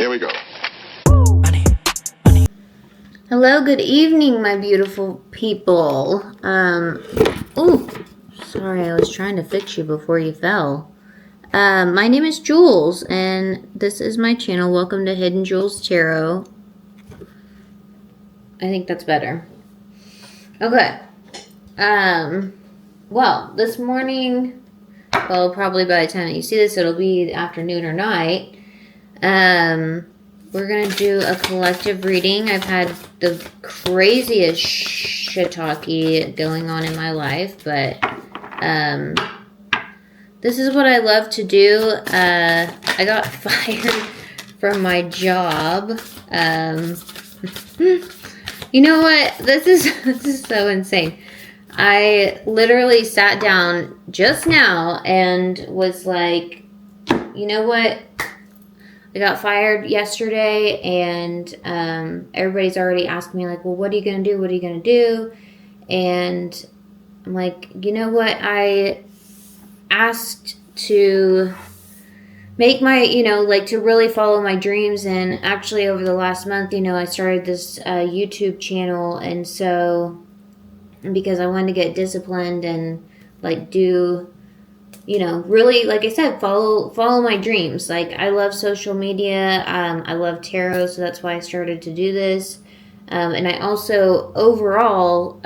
Here we go. Hello, good evening, my beautiful people. Ooh, sorry, I was trying to fix you before you fell. My name is Jules, and this is my channel. Welcome to Hidden Jules Tarot. I think that's better. Okay. Well, this morning, well, probably by the time that you see this, it'll be afternoon or night. We're going to do a collective reading. I've had the craziest shiitake going on in my life, but this is what I love to do. I got fired from my job. You know what? This is so insane. I literally sat down just now and was like, you know what? I got fired yesterday, and everybody's already asking me, like, well, what are you going to do? What are you going to do? And I'm like, you know what? I asked to make my, to really follow my dreams. And actually over the last month, I started this YouTube channel. And so, because I wanted to get disciplined and like do, really, like I said, follow my dreams. Like, I love social media. I love tarot, so that's why I started to do this. And I also overall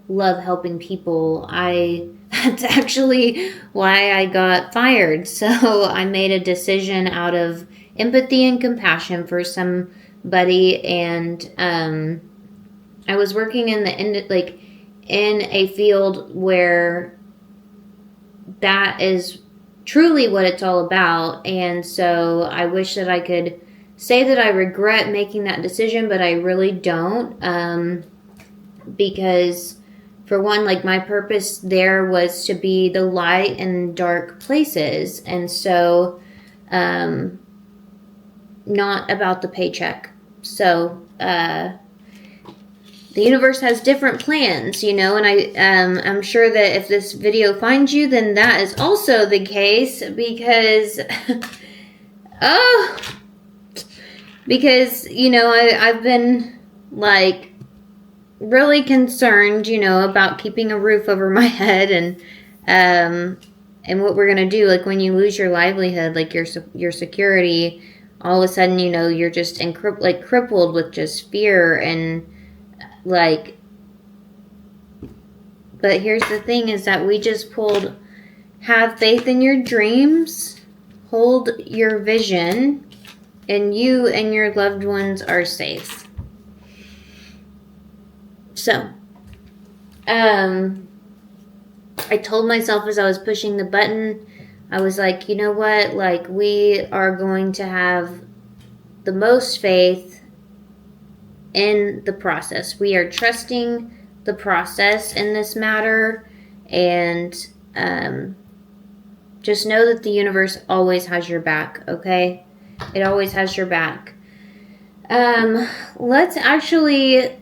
love helping people. That's actually why I got fired. So I made a decision out of empathy and compassion for somebody, and I was working in a field where that is truly what it's all about. And so I wish that I could say that I regret making that decision, but I really don't. Because for one, like, my purpose there was to be the light in dark places. And so, not about the paycheck. So, the universe has different plans, and I'm sure that if this video finds you, then that is also the case, because, I've been, like, really concerned, about keeping a roof over my head, and what we're going to do, like, when you lose your livelihood, like, your security, all of a sudden, you're just crippled with just fear, and but here's the thing, is that we just pulled, have faith in your dreams, hold your vision, and you and your loved ones are safe. So, I told myself as I was pushing the button, I was like, you know what, like, we are going to have the most faith in the process. We are trusting the process in this matter, and just know that the universe always has your back, okay? It always has your back. Let's actually,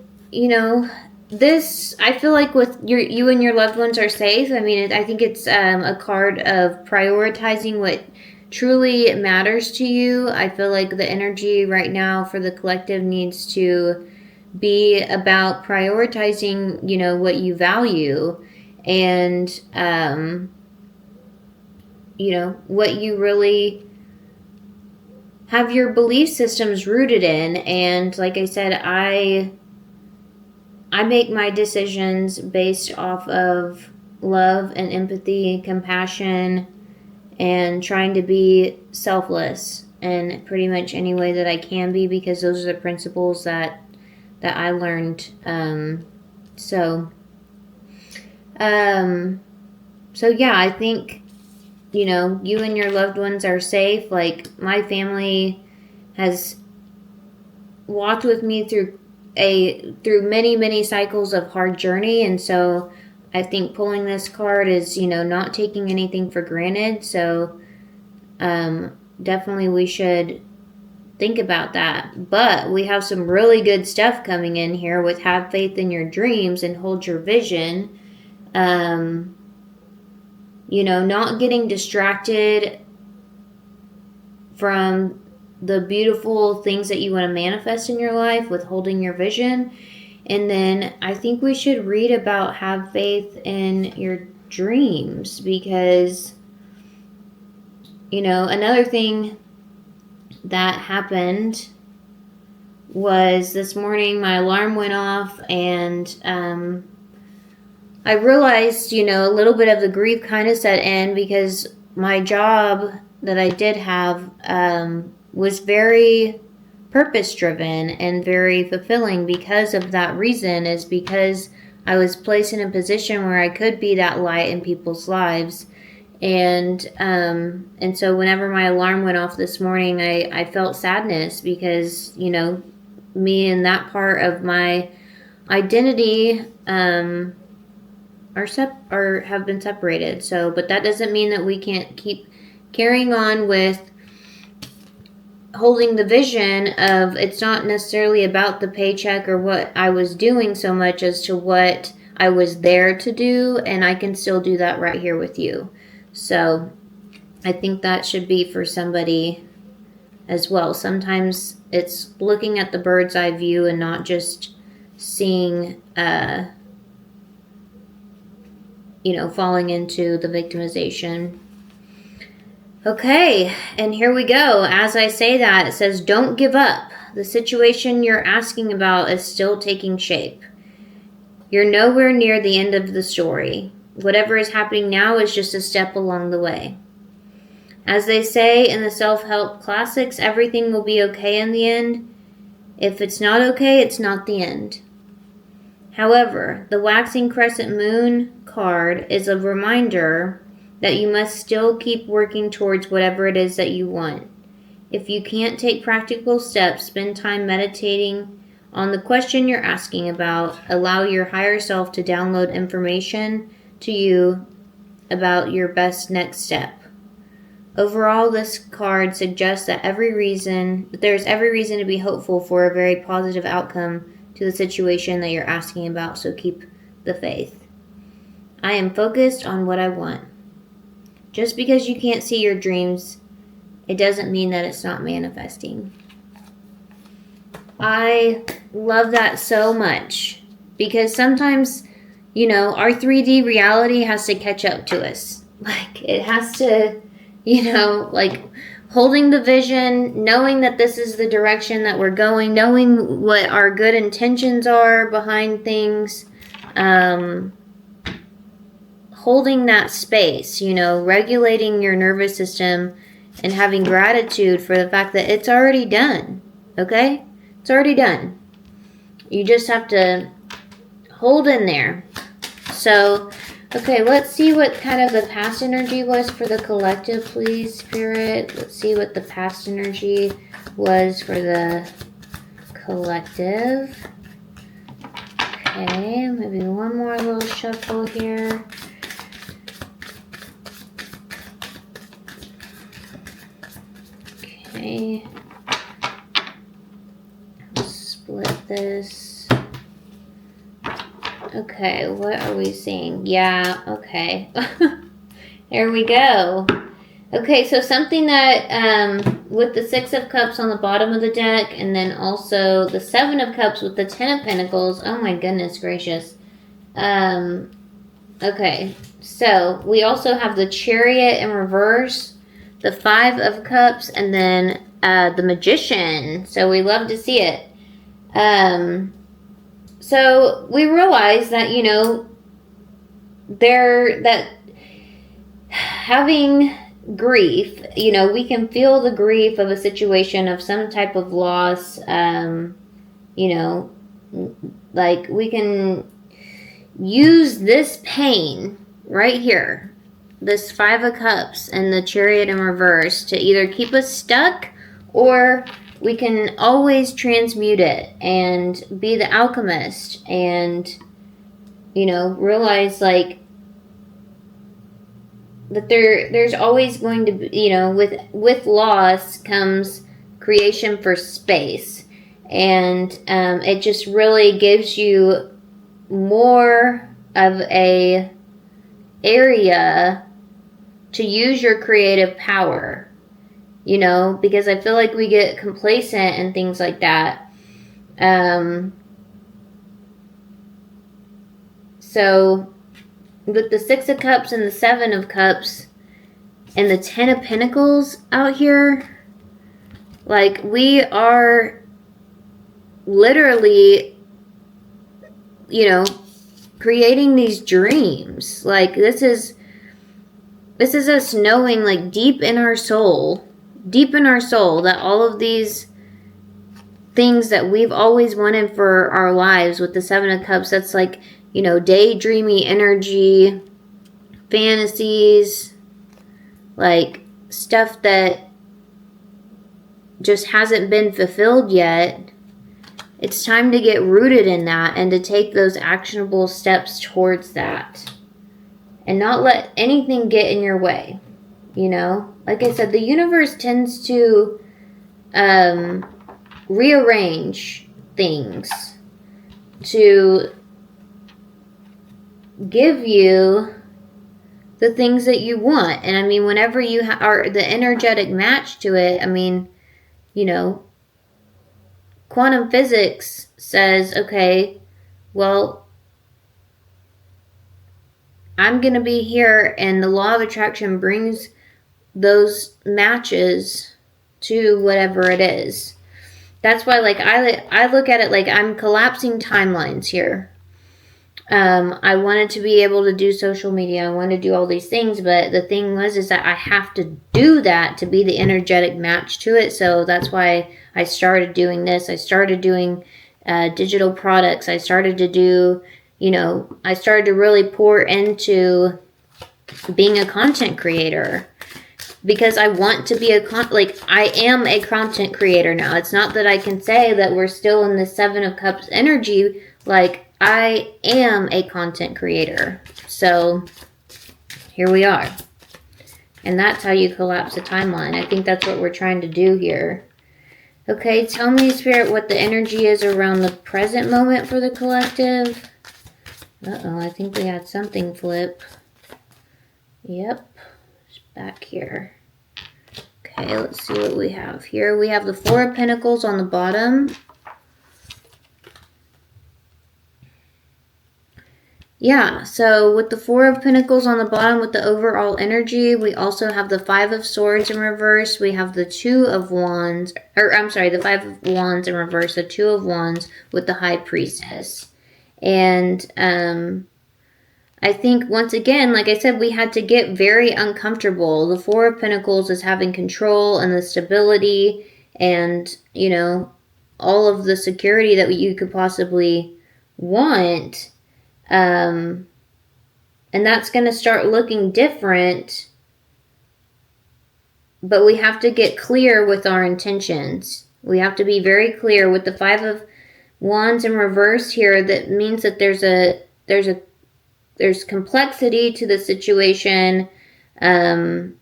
this, I feel like with you and your loved ones are safe. I mean, I think it's a card of prioritizing what truly matters to you. I feel like the energy right now for the collective needs to be about prioritizing, what you value, and, what you really have your belief systems rooted in. And like I said, I make my decisions based off of love and empathy and compassion, and trying to be selfless in pretty much any way that I can be, because those are the principles that I learned. So yeah, I think, you and your loved ones are safe. Like, my family has walked with me through many, many cycles of hard journey. And so I think pulling this card is, not taking anything for granted. So, definitely we should think about that. But we have some really good stuff coming in here with have faith in your dreams and hold your vision. Not getting distracted from the beautiful things that you want to manifest in your life with holding your vision. And then I think we should read about have faith in your dreams, because, you know, another thing that happened was this morning my alarm went off, and I realized, you know, a little bit of the grief kind of set in, because my job that I did have was very purpose driven and very fulfilling. Because of that reason, is because I was placed in a position where I could be that light in people's lives. And so whenever my alarm went off this morning, I felt sadness, because, you know, me and that part of my identity have been separated. So, but that doesn't mean that we can't keep carrying on with holding the vision of, it's not necessarily about the paycheck or what I was doing so much as to what I was there to do, and I can still do that right here with you. So I think that should be for somebody as well. Sometimes it's looking at the bird's eye view and not just seeing, you know, falling into the victimization. Okay, and here we go. As I say that, it says, don't give up. The situation you're asking about is still taking shape. You're nowhere near the end of the story. Whatever is happening now is just a step along the way. As they say in the self-help classics, everything will be okay in the end. If it's not okay, it's not the end. However, the waxing crescent moon card is a reminder that you must still keep working towards whatever it is that you want. If you can't take practical steps, spend time meditating on the question you're asking about. Allow your higher self to download information to you about your best next step. Overall, this card suggests that there's every reason to be hopeful for a very positive outcome to the situation that you're asking about, so keep the faith. I am focused on what I want. Just because you can't see your dreams, it doesn't mean that it's not manifesting. I love that so much, because sometimes, you know, our 3D reality has to catch up to us. Like, it has to, you know, like holding the vision, knowing that this is the direction that we're going, knowing what our good intentions are behind things, holding that space, you know, regulating your nervous system and having gratitude for the fact that it's already done, okay? It's already done. You just have to hold in there. So, okay, let's see what kind of the past energy was for the collective, please, Spirit. Let's see what the past energy was for the collective. Okay, maybe one more little shuffle here. Okay. Let's split this. Okay, what are we seeing? Yeah, okay. There we go. Okay, so something that, with the 6 of Cups on the bottom of the deck, and then also the 7 of Cups with the 10 of Pentacles. Oh my goodness gracious. Okay, so we also have the Chariot in reverse, the 5 of Cups, and then the Magician. So we love to see it. So we realize that, you know, that having grief, you know, we can feel the grief of a situation of some type of loss, you know, like we can use this pain right here, this 5 of Cups and the Chariot in reverse, to either keep us stuck, or we can always transmute it and be the alchemist and, you know, realize like that there's always going to be, you know, with loss comes creation for space. And it just really gives you more of a area to use your creative power. you know, because I feel like we get complacent and things like that. So with the Six of Cups and the Seven of Cups and the Ten of Pentacles out here, like, we are literally, you know, creating these dreams. Like, this is us knowing, like, deep in our soul, that all of these things that we've always wanted for our lives with the Seven of Cups, that's like, you know, daydreamy energy, fantasies, like stuff that just hasn't been fulfilled yet. It's time to get rooted in that and to take those actionable steps towards that. And not let anything get in your way, you know? Like I said, the universe tends to rearrange things to give you the things that you want. And I mean, whenever you are the energetic match to it, I mean, you know, quantum physics says, okay, well, I'm going to be here, and the law of attraction brings those matches to whatever it is. That's why, like, I look at it like I'm collapsing timelines here. I wanted to be able to do social media. I wanted to do all these things, but the thing is that I have to do that to be the energetic match to it. So that's why I started doing this. I started doing digital products. I started to do, you know, I started to really pour into being a content creator. Because I want to be I am a content creator now. It's not that I can say that we're still in the Seven of Cups energy. Like, I am a content creator. So, here we are. And that's how you collapse a timeline. I think that's what we're trying to do here. Okay, tell me, Spirit, what the energy is around the present moment for the collective. Uh-oh, I think we had something flip. Yep. Back here. Okay, let's see what we have here. We have the Four of Pentacles on the bottom. Yeah, so with the Four of Pentacles on the bottom with the overall energy, we also have the Five of Swords in reverse. We have the Two of Wands, or I'm sorry, the Five of Wands in reverse, the Two of Wands with the High Priestess. And, I think, once again, like I said, we had to get very uncomfortable. The Four of Pentacles is having control and the stability and, you know, all of the security that you could possibly want. And that's going to start looking different. But we have to get clear with our intentions. We have to be very clear with the Five of Wands in reverse here. That means that there's complexity to the situation, but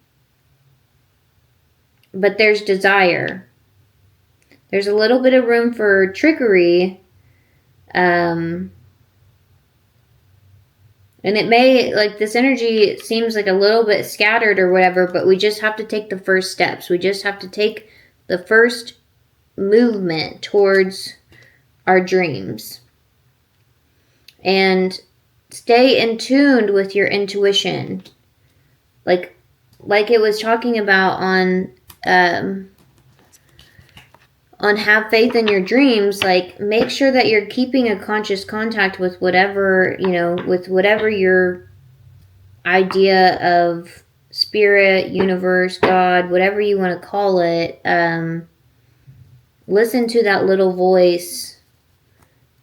there's desire. There's a little bit of room for trickery, and it may, like, this energy seems like a little bit scattered or whatever, but we just have to take the first steps. We just have to take the first movement towards our dreams. And stay in tune with your intuition. Like it was talking about on have faith in your dreams. Like, make sure that you're keeping a conscious contact with whatever, you know, with whatever your idea of spirit, universe, God, whatever you want to call it. Listen to that little voice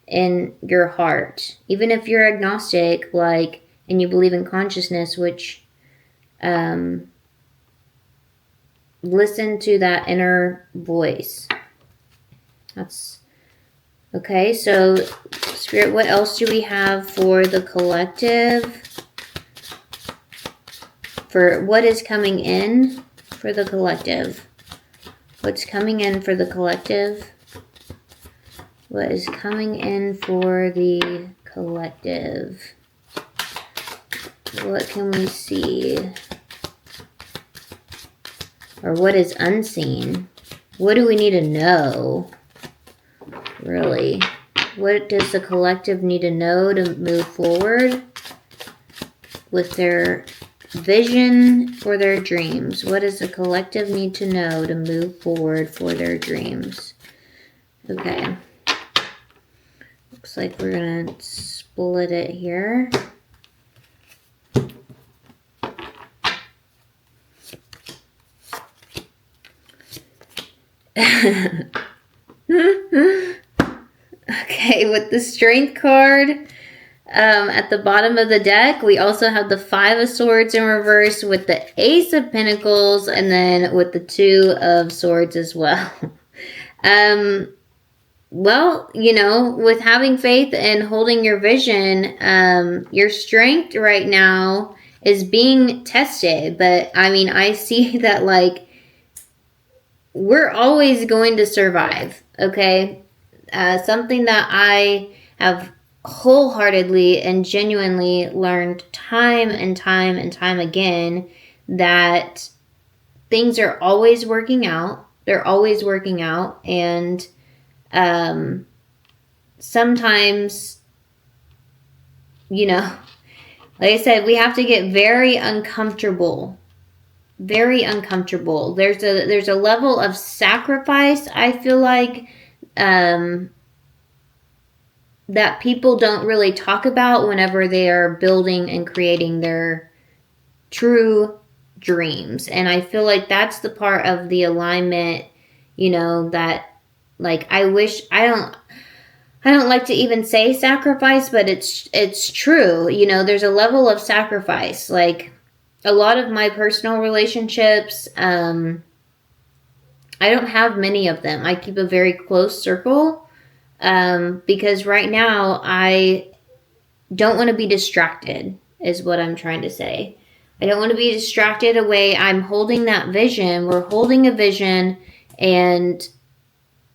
in your heart. Even if you're agnostic, like, and you believe in consciousness, which listen to that inner voice. That's okay. So, Spirit, what else do we have for the collective? For what is coming in for the collective? What's coming in for the collective? What is coming in for the collective? What can we see? Or what is unseen? What do we need to know? Really? What does the collective need to know to move forward with their vision for their dreams? What does the collective need to know to move forward for their dreams? Okay. Looks like we're going to split it here. Okay, with the Strength card at the bottom of the deck, we also have the Five of Swords in reverse with the Ace of Pentacles, and then with the Two of Swords as well. Well, you know, with having faith and holding your vision, your strength right now is being tested. But, I mean, I see that, like, we're always going to survive, okay? Something that I have wholeheartedly and genuinely learned time and time and time again, that things are always working out. They're always working out. And sometimes, you know, like I said, we have to get very uncomfortable. Very uncomfortable. There's a level of sacrifice, I feel like, that people don't really talk about whenever they are building and creating their true dreams. And I feel like that's the part of the alignment, you know, that, like, I don't like to even say sacrifice, but it's true. You know, there's a level of sacrifice. Like, a lot of my personal relationships, I don't have many of them. I keep a very close circle, because right now I don't want to be distracted, is what I'm trying to say. I don't want to be distracted away. I'm holding that vision. We're holding a vision, and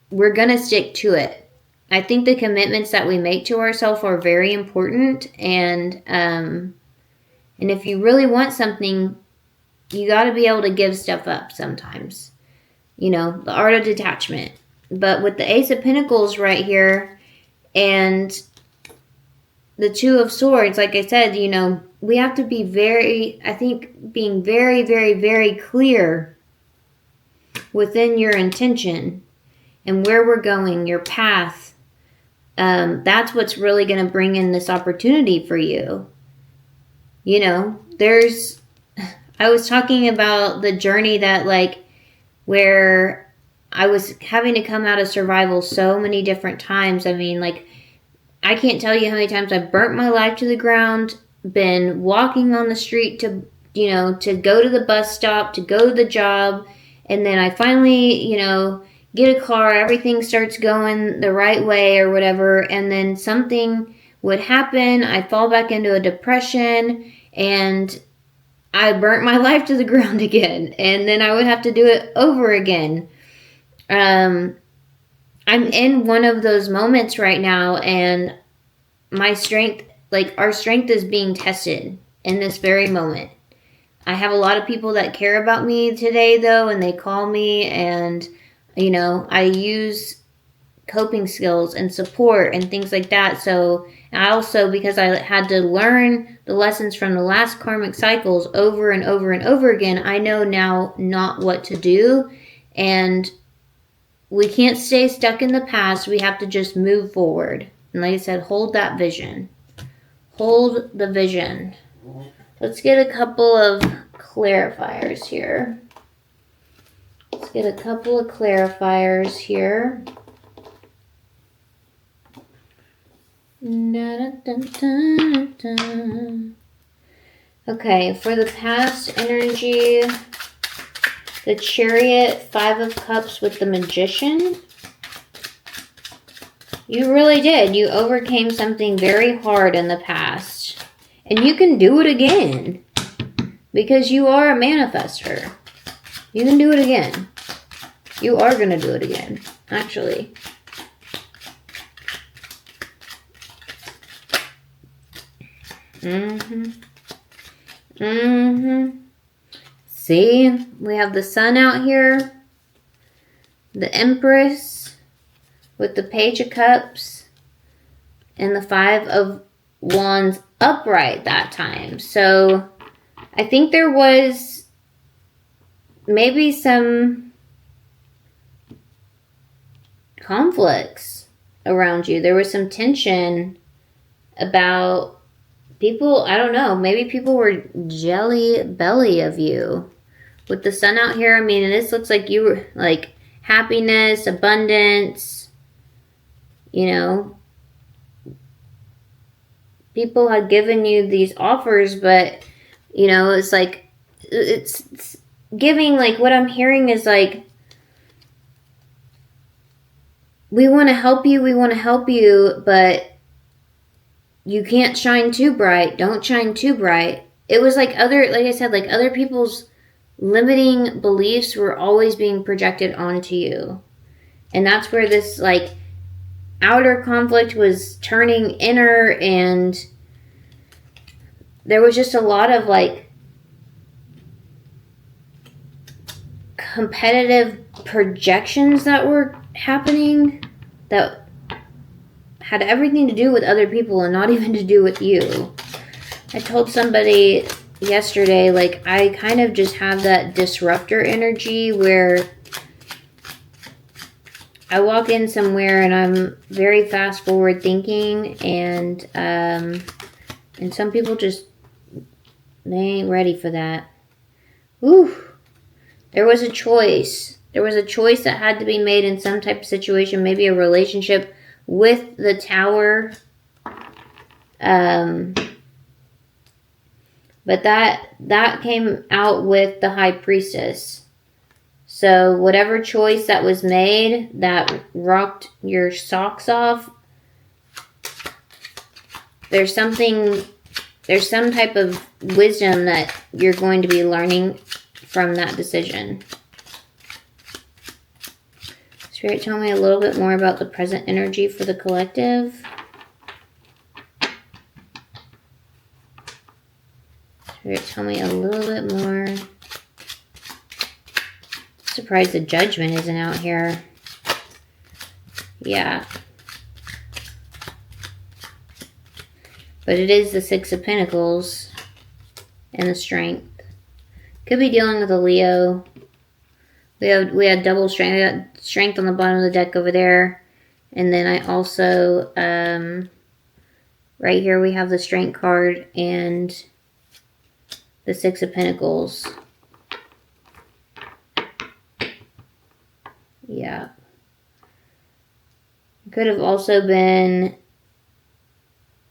we're going to stick to it. I think the commitments that we make to ourselves are very important, and if you really want something, you got to be able to give stuff up sometimes. You know, the art of detachment. But with the Ace of Pentacles right here and the Two of Swords, like I said, you know, we have to be being very, very, very clear within your intention and where we're going, your path. That's what's really going to bring in this opportunity for you. You know, I was talking about the journey that, like, where I was having to come out of survival so many different times. I mean, like, I can't tell you how many times I've burnt my life to the ground, been walking on the street to, you know, to go to the bus stop, to go to the job, and then I finally, you know, get a car, everything starts going the right way or whatever, and then something would happen, I fall back into a depression, and I burnt my life to the ground again, and then I would have to do it over again. I'm in one of those moments right now, and my strength, like, our strength is being tested in this very moment. I have a lot of people that care about me today, though, and they call me, and, you know, I use coping skills and support and things like that. So I also, because I had to learn the lessons from the last karmic cycles over and over and over again, I know now not what to do. And we can't stay stuck in the past. We have to just move forward. And like I said, hold that vision. Hold the vision. Let's get a couple of clarifiers here. Let's get a couple of clarifiers here. Okay, for the past energy, the Chariot, Five of Cups with the Magician. You really did. You overcame something very hard in the past. And you can do it again. Because you are a manifester. You can do it again. You are going to do it again, actually. See, we have the Sun out here, the Empress with the Page of Cups, and the Five of Wands upright that time. So I think there was maybe some conflicts around you. There was some tension about people, I don't know, maybe people were jelly belly of you. With the Sun out here, I mean, and this looks like you were like happiness, abundance, you know. People had given you these offers, but, you know, it's like, it's giving, like, what I'm hearing is like, we want to help you, but you can't shine too bright. Don't shine too bright. It was like like I said, like other people's limiting beliefs were always being projected onto you. And that's where this, like, outer conflict was turning inner, and there was just a lot of, like, competitive projections that were happening that had everything to do with other people and not even to do with you. I told somebody yesterday, like, I kind of just have that disruptor energy where I walk in somewhere and I'm very fast forward thinking, and some people just, they ain't ready for that. Ooh, there was a choice. There was a choice that had to be made in some type of situation, maybe a relationship with the Tower. But that came out with the High Priestess. So whatever choice that was made that rocked your socks off, there's some type of wisdom that you're going to be learning from that decision. Spirit, tell me a little bit more about the present energy for the collective. Spirit, tell me a little bit more. Surprised the Judgment isn't out here. Yeah. But it is the Six of Pentacles and the Strength. Could be dealing with a Leo. We had double strength. We got Strength on the bottom of the deck over there. And then I also, right here we have the Strength card and the Six of Pentacles. Yeah. Could have also been,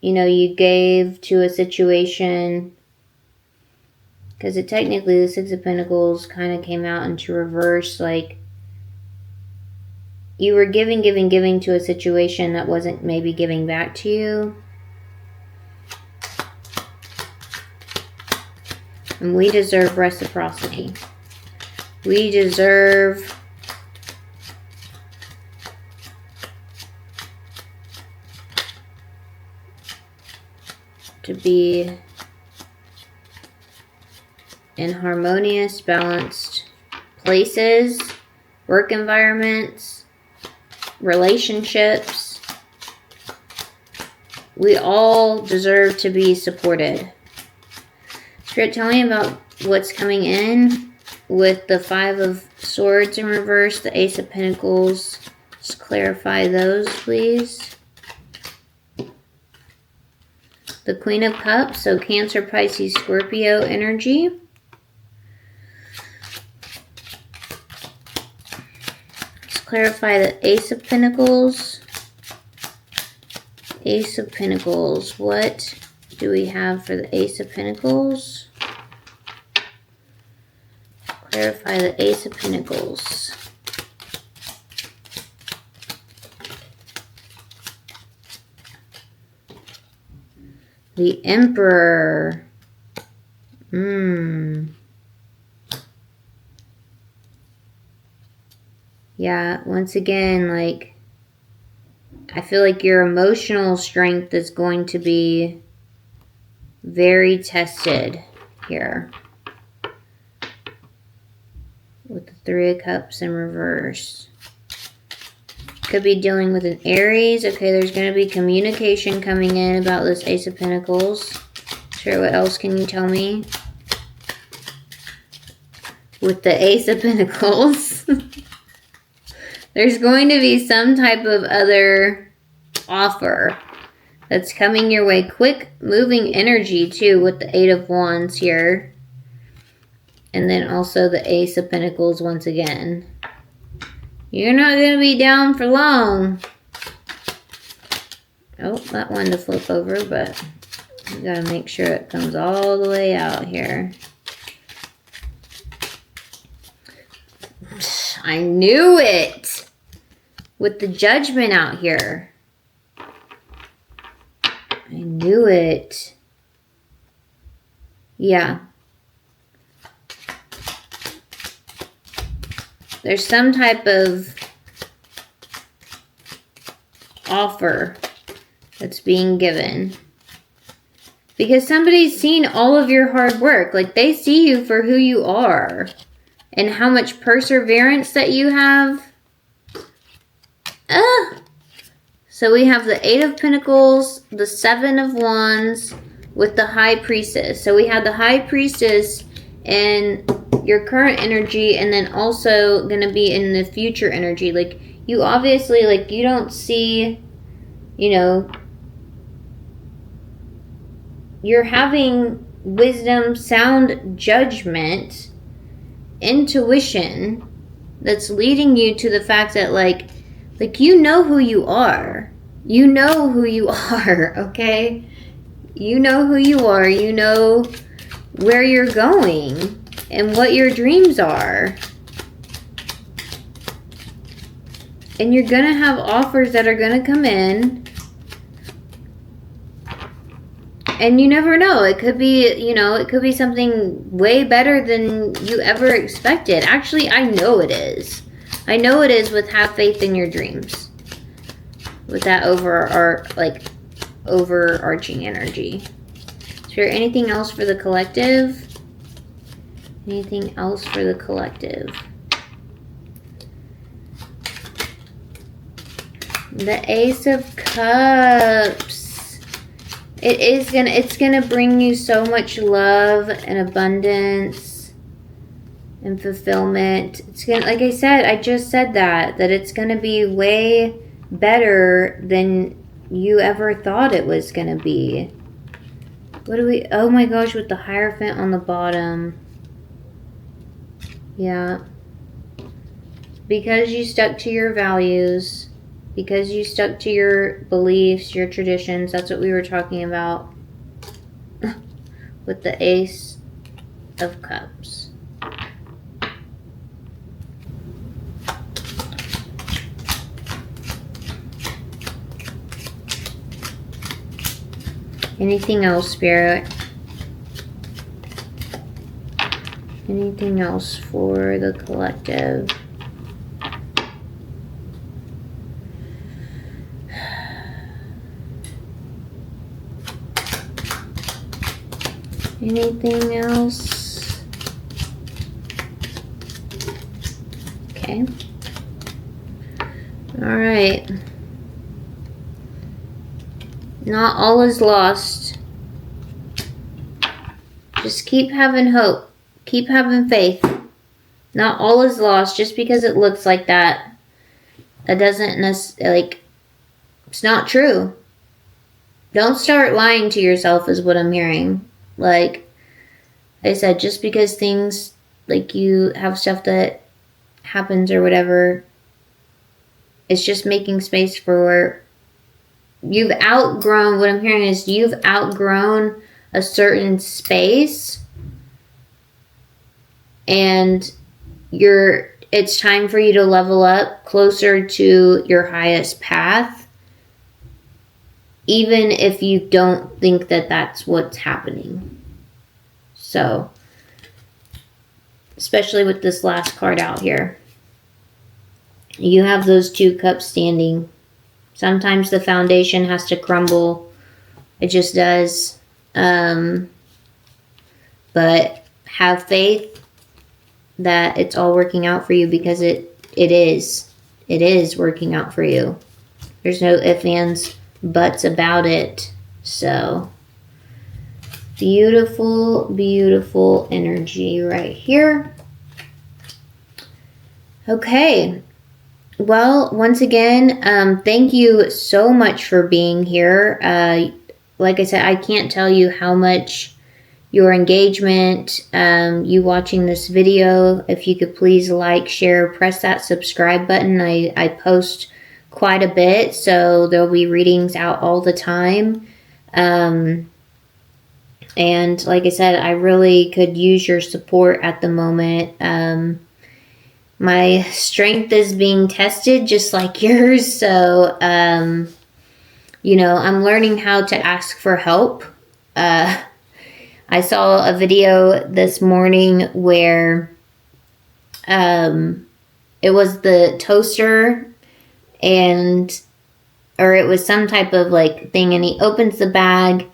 you know, you gave to a situation, because it technically, the Six of Pentacles kind of came out into reverse, like you were giving to a situation that wasn't maybe giving back to you. And we deserve reciprocity. We deserve to be in harmonious, balanced places, work environments, relationships. We all deserve to be supported. Spirit, tell me about what's coming in with the Five of Swords in reverse, the Ace of Pentacles. Just clarify those, please. The Queen of Cups, so Cancer, Pisces, Scorpio energy. Let's clarify the Ace of Pentacles. Ace of Pentacles. What do we have for the Ace of Pentacles? Clarify the Ace of Pentacles. The Emperor. Yeah, once again, like, I feel like your emotional strength is going to be very tested here. with the Three of Cups in reverse. Could be dealing with an Aries. Okay, there's going to be communication coming in about this Ace of Pentacles. Sure, what else can you tell me? With the Ace of Pentacles. There's going to be some type of other offer that's coming your way. Quick moving energy too with the Eight of Wands here. And then also the Ace of Pentacles once again. You're not going to be down for long. Oh, that one to flip over, but you got to make sure it comes all the way out here. I knew it! With the Judgment out here. I knew it. Yeah. There's some type of offer that's being given. Because somebody's seen all of your hard work. Like, they see you for who you are. And how much perseverance that you have. So we have the Eight of Pentacles, the Seven of Wands with the High Priestess. So we have the High Priestess in your current energy, and then also going to be in the future energy. Like, you obviously, like, you don't see, you know, you're having wisdom, sound judgment, intuition that's leading you to the fact that, like you know who you are. You know who you are, okay? You know who you are. You know where you're going and what your dreams are. And you're going to have offers that are going to come in. And you never know. It could be, you know, it could be something way better than you ever expected. Actually, I know it is. I know it is with have faith in your dreams. With that overarching energy. Is there anything else for the collective? Anything else for the collective? The Ace of Cups. It's gonna bring you so much love and abundance and fulfillment. It's gonna, like I said, I just said that it's gonna be way better than you ever thought it was gonna be. What do we, oh my gosh, with the Hierophant on the bottom. Yeah. Because you stuck to your values, because you stuck to your beliefs, your traditions, that's what we were talking about with the Ace of Cups. Anything else, Spirit? Anything else for the collective? Anything else? Okay. All right. Not all is lost. Just keep having hope. Keep having faith. Not all is lost just because it looks like that. That doesn't necessarily, like, it's not true. Don't start lying to yourself is what I'm hearing. Like I said, just because things, like, you have stuff that happens or whatever, it's just making space for, you've outgrown, what I'm hearing is you've outgrown a certain space and it's time for you to level up closer to your highest path, even if you don't think that that's what's happening. So, especially with this last card out here, you have those two cups standing. Sometimes the foundation has to crumble. It just does. But have faith that it's all working out for you, because it is. It is working out for you. There's no ifs, ands, buts about it. So, beautiful, beautiful energy right here. Okay. Well, once again, thank you so much for being here. Like I said, I can't tell you how much your engagement, you watching this video, if you could please like, share, press that subscribe button. I post quite a bit, so there'll be readings out all the time. And like I said, I really could use your support at the moment. My strength is being tested just like yours, so you know, I'm learning how to ask for help. I saw a video this morning where it was the toaster, or it was some type of like thing, and he opens the bag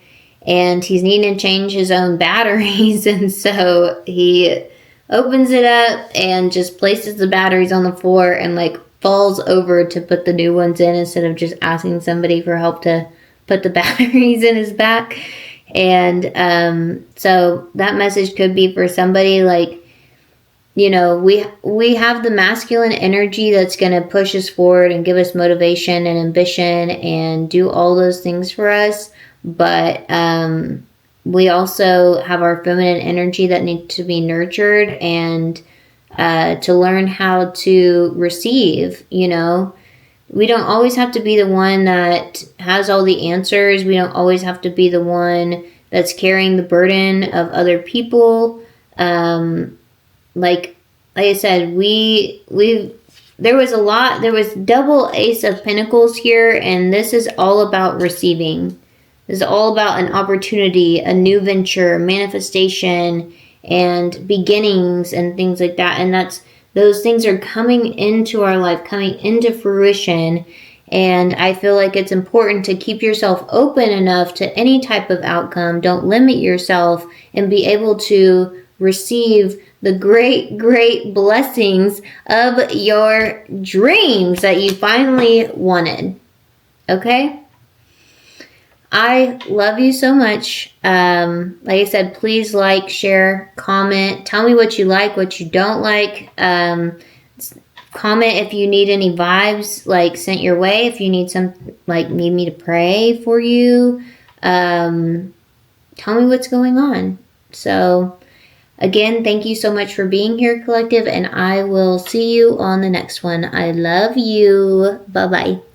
and he's needing to change his own batteries, and so he opens it up and just places the batteries on the floor and like falls over to put the new ones in, instead of just asking somebody for help to put the batteries in his back. And so that message could be for somebody, like, you know, we have the masculine energy that's going to push us forward and give us motivation and ambition and do all those things for us. But we also have our feminine energy that needs to be nurtured, and to learn how to receive. You know, we don't always have to be the one that has all the answers. We don't always have to be the one that's carrying the burden of other people. Like I said, there was double Ace of Pentacles here, and this is all about receiving. This is all about an opportunity, a new venture, manifestation, and beginnings and things like that. And those things are coming into our life, coming into fruition. And I feel like it's important to keep yourself open enough to any type of outcome. Don't limit yourself, and be able to receive the great, great blessings of your dreams that you finally wanted. Okay? I love you so much. Like I said, please like, share, comment. Tell me what you like, what you don't like. Comment if you need any vibes like sent your way. If you need need me to pray for you. Tell me what's going on. So again, thank you so much for being here, collective, and I will see you on the next one. I love you. Bye-bye.